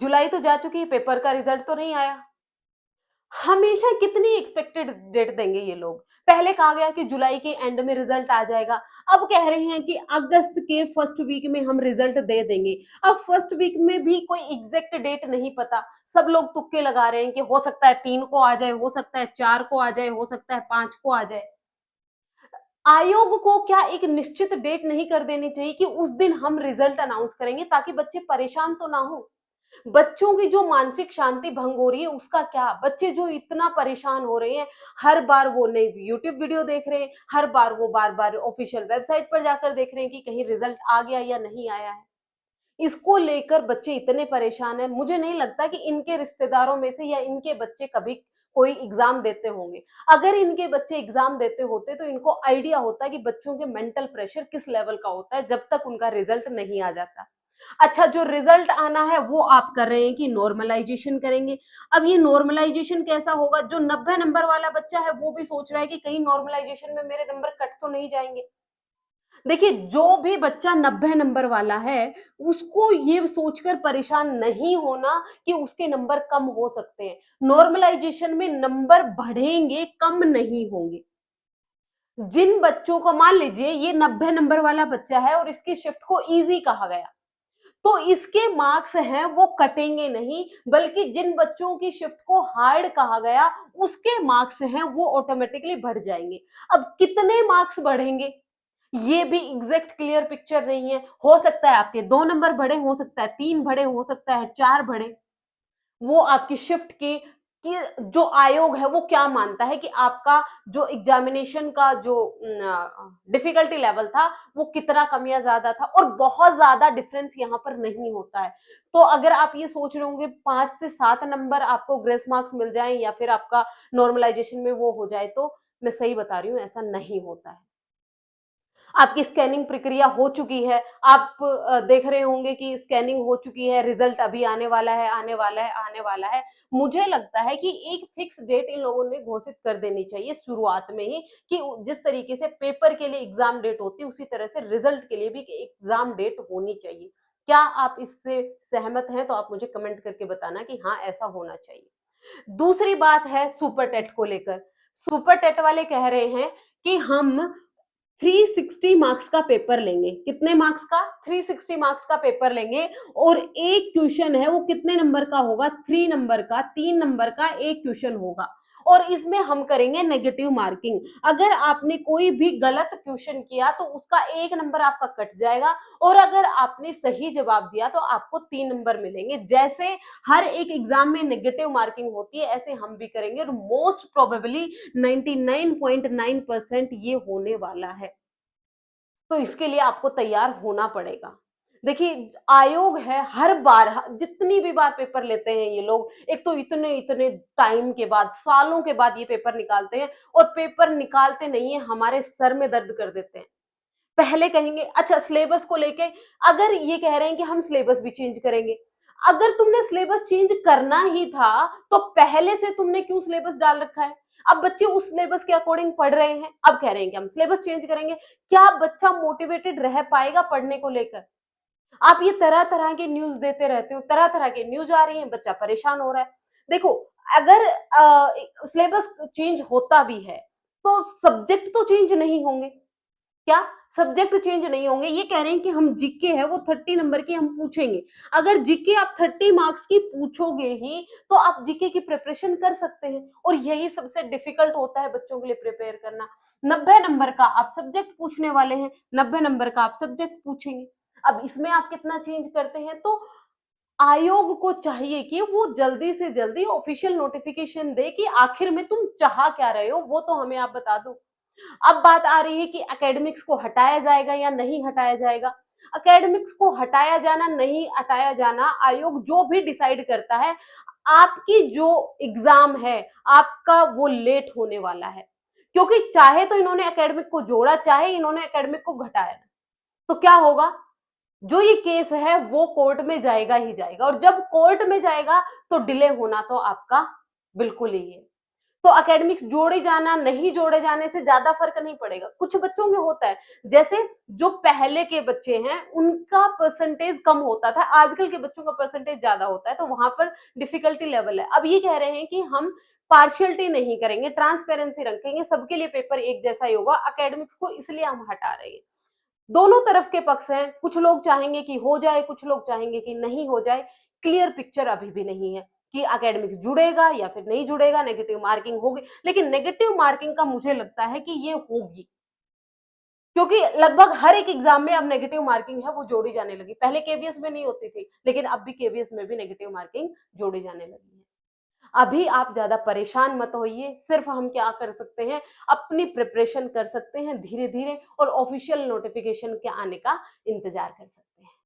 जुलाई तो जा चुकी है, पेपर का रिजल्ट तो नहीं आया। हमेशा कितनी एक्सपेक्टेड डेट देंगे ये लोग। पहले कहा गया कि जुलाई के एंड में रिजल्ट आ जाएगा, अब कह रहे हैं कि अगस्त के फर्स्ट वीक में हम रिजल्ट दे देंगे। अब फर्स्ट वीक में भी कोई एग्जैक्ट डेट नहीं पता, सब लोग तुक्के लगा रहे हैं कि हो सकता है 3 को आ जाए, हो सकता है 4 को आ जाए, हो सकता है 5 को आ जाए। आयोग को क्या एक निश्चित डेट नहीं कर देनी चाहिए कि उस दिन हम रिजल्ट अनाउंस करेंगे, ताकि बच्चे परेशान तो ना हो। बच्चों की जो मानसिक शांति भंग हो रही है उसका क्या? बच्चे जो इतना परेशान हो रहे हैं, हर बार वो नई यूट्यूब वीडियो देख रहे हैं, हर बार वो बार-बार ऑफिशियल वेबसाइट पर जाकर देख रहे हैं कि कहीं रिजल्ट आ गया या नहीं आया है। इसको लेकर बच्चे इतने परेशान हैं, मुझे नहीं लगता कि इनके रिश्तेदारों में से या इनके बच्चे कभी कोई एग्ज़ाम देते होंगे। अगर इनके बच्चे एग्ज़ाम देते होते तो इनको आइडिया होता कि बच्चों के मेंटल प्रेशर किस लेवल का होता है जब तक उनका रिजल्ट नहीं आ जाता। अच्छा, जो रिजल्ट आना है वो आप कर रहे हैं कि नॉर्मलाइजेशन करेंगे। अब ये नॉर्मलाइजेशन कैसा होगा? जो 90 नंबर वाला बच्चा है वो भी सोच रहा है कि कहीं नॉर्मलाइजेशन में मेरे नंबर कट तो नहीं जाएँगे। देखिए, जो भी बच्चा 90 नंबर वाला है, उसको ये सोचकर परेशान नहीं होना कि उसके नंबर कम हो सकते हैं। नॉर्मलाइजेशन में नंबर बढ़ेंगे, कम नहीं होंगे। जिन बच्चों को मान लीजिए ये 90 नंबर वाला बच्चा है और इसकी शिफ्ट को ईज़ी कहा गया, तो इसके मार्क्स हैं वो कटेंगे नहीं, बल्कि जिन बच्चों की शिफ्ट को हार्ड कहा गया, उसके मार्क्स हैं वो ऑटोमेटिकली बढ़ जाएँगे। अब कितने मार्क्स बढ़ेंगे? ये भी एग्जैक्ट क्लियर पिक्चर नहीं है। हो सकता है आपके 2 नंबर बढ़े, हो सकता है 3 बढ़े, हो सकता है 4 बढ़े। वो आपकी शिफ्ट की कि जो आयोग है वो क्या मानता है कि आपका जो एग्जामिनेशन का जो डिफिकल्टी लेवल था वो कितना कम या ज्यादा था, और बहुत ज्यादा डिफरेंस यहाँ पर नहीं होता है। तो अगर आप ये सोच रहे होंगे 5 से 7 नंबर आपको ग्रेस मार्क्स मिल जाएं या फिर आपका नॉर्मलाइजेशन में वो हो जाए, तो मैं सही बता रही हूँ, ऐसा नहीं होता है। आपकी स्कैनिंग प्रक्रिया हो चुकी है, आप देख रहे होंगे कि स्कैनिंग हो चुकी है, रिजल्ट अभी आने वाला है, आने वाला है, आने वाला है। मुझे लगता है कि एक फिक्स डेट इन लोगों ने घोषित कर देनी चाहिए शुरुआत में ही, कि जिस तरीके से पेपर के लिए एग्जाम डेट होती है उसी तरह से रिजल्ट के लिए भी एग्जाम डेट होनी चाहिए। क्या आप इससे सहमत हैं? तो आप मुझे कमेंट करके बताना कि हाँ, ऐसा होना चाहिए। दूसरी बात है सुपर टेट को लेकर। सुपर टेट वाले कह रहे हैं कि हम 360 मार्क्स का पेपर लेंगे। कितने मार्क्स का? 360 मार्क्स का पेपर लेंगे, और एक क्वेश्चन है वो कितने नंबर का होगा? 3 नंबर का, 3 नंबर का एक क्वेश्चन होगा, और इसमें हम करेंगे नेगेटिव मार्किंग। अगर आपने कोई भी गलत क्वेश्चन किया तो उसका 1 नंबर आपका कट जाएगा, और अगर आपने सही जवाब दिया तो आपको 3 नंबर मिलेंगे। जैसे हर एक एग्जाम में नेगेटिव मार्किंग होती है, ऐसे हम भी करेंगे, और मोस्ट प्रोबेबली 99.9% ये होने वाला है। तो इसके लिए आपको तैयार होना पड़ेगा। देखिए, आयोग है, हर बार जितनी भी बार पेपर लेते हैं ये लोग, एक तो इतने इतने टाइम के बाद, सालों के बाद ये पेपर निकालते हैं, और पेपर निकालते नहीं है, हमारे सर में दर्द कर देते हैं। पहले कहेंगे अच्छा सिलेबस को लेके, अगर ये कह रहे हैं कि हम सिलेबस भी चेंज करेंगे, अगर तुमने सिलेबस चेंज करना ही था तो पहले से तुमने क्यों सिलेबस डाल रखा है? अब बच्चे उस सिलेबस के अकॉर्डिंग पढ़ रहे हैं, अब कह रहे हैं कि हम सिलेबस चेंज करेंगे। क्या बच्चा मोटिवेटेड रह पाएगा पढ़ने को लेकर? आप ये तरह तरह के न्यूज देते रहते हो, तरह तरह के न्यूज आ रही है, बच्चा परेशान हो रहा है। देखो, अगर सिलेबस चेंज होता भी है तो सब्जेक्ट तो चेंज नहीं होंगे। क्या? सब्जेक्ट चेंज नहीं होंगे। ये कह रहे हैं कि हम जीके है वो 30 नंबर की हम पूछेंगे। अगर जीके आप 30 मार्क्स की पूछोगे ही तो आप जीके की प्रिपरेशन कर सकते हैं, और यही सबसे डिफिकल्ट होता है बच्चों के लिए प्रिपेयर करना। 90 नंबर का आप सब्जेक्ट पूछने वाले हैं, 90 नंबर का आप सब्जेक्ट पूछेंगे। अब इसमें आप कितना चेंज करते हैं? तो आयोग को चाहिए कि वो जल्दी से जल्दी ऑफिशियल नोटिफिकेशन दे कि आखिर में तुम चाह क्या रहे हो, वो तो हमें आप बता दो। अब बात आ रही है कि एकेडमिक्स को हटाया जाएगा या नहीं हटाया जाएगा। एकेडमिक्स को हटाया जाना, नहीं हटाया जाना, आयोग जो भी डिसाइड करता है, आपकी जो एग्जाम है आपका वो लेट होने वाला है, क्योंकि चाहे तो इन्होंने एकेडमिक को जोड़ा, चाहे इन्होंने एकेडमिक को घटाया, तो क्या होगा? जो ये केस है वो कोर्ट में जाएगा ही जाएगा, और जब कोर्ट में जाएगा तो डिले होना तो आपका बिल्कुल ही है। तो एकेडमिक्स जोड़े जाना, नहीं जोड़े जाने से ज़्यादा फ़र्क नहीं पड़ेगा। कुछ बच्चों में होता है, जैसे जो पहले के बच्चे हैं, उनका परसेंटेज कम होता था, आजकल के बच्चों का परसेंटेज ज़्यादा होता है, तो वहाँ पर डिफ़िकल्टी लेवल है। अब ये कह रहे हैं कि हम पार्शियलिटी नहीं करेंगे, ट्रांसपेरेंसी रखेंगे, सबके लिए पेपर एक जैसा ही होगा, एकेडमिक्स को इसलिए हम हटा रहे हैं। दोनों तरफ के पक्ष हैं, कुछ लोग चाहेंगे कि हो जाए, कुछ लोग चाहेंगे कि नहीं हो जाए। क्लियर पिक्चर अभी भी नहीं है कि एकेडमिक्स जुड़ेगा या फिर नहीं जुड़ेगा, नेगेटिव मार्किंग होगी। लेकिन नेगेटिव मार्किंग का मुझे लगता है कि ये होगी, क्योंकि लगभग हर एक एग्जाम में अब नेगेटिव मार्किंग है वो जोड़ी जाने लगी। पहले केवीएस में नहीं होती थी, लेकिन अब भी केवीएस में भी नेगेटिव मार्किंग जोड़ी जाने लगी है। अभी आप ज़्यादा परेशान मत होइए, सिर्फ हम क्या कर सकते हैं, अपनी प्रिपरेशन कर सकते हैं धीरे-धीरे और ऑफ़िशियल नोटिफ़िकेशन के आने का इंतज़ार कर सकते हैं।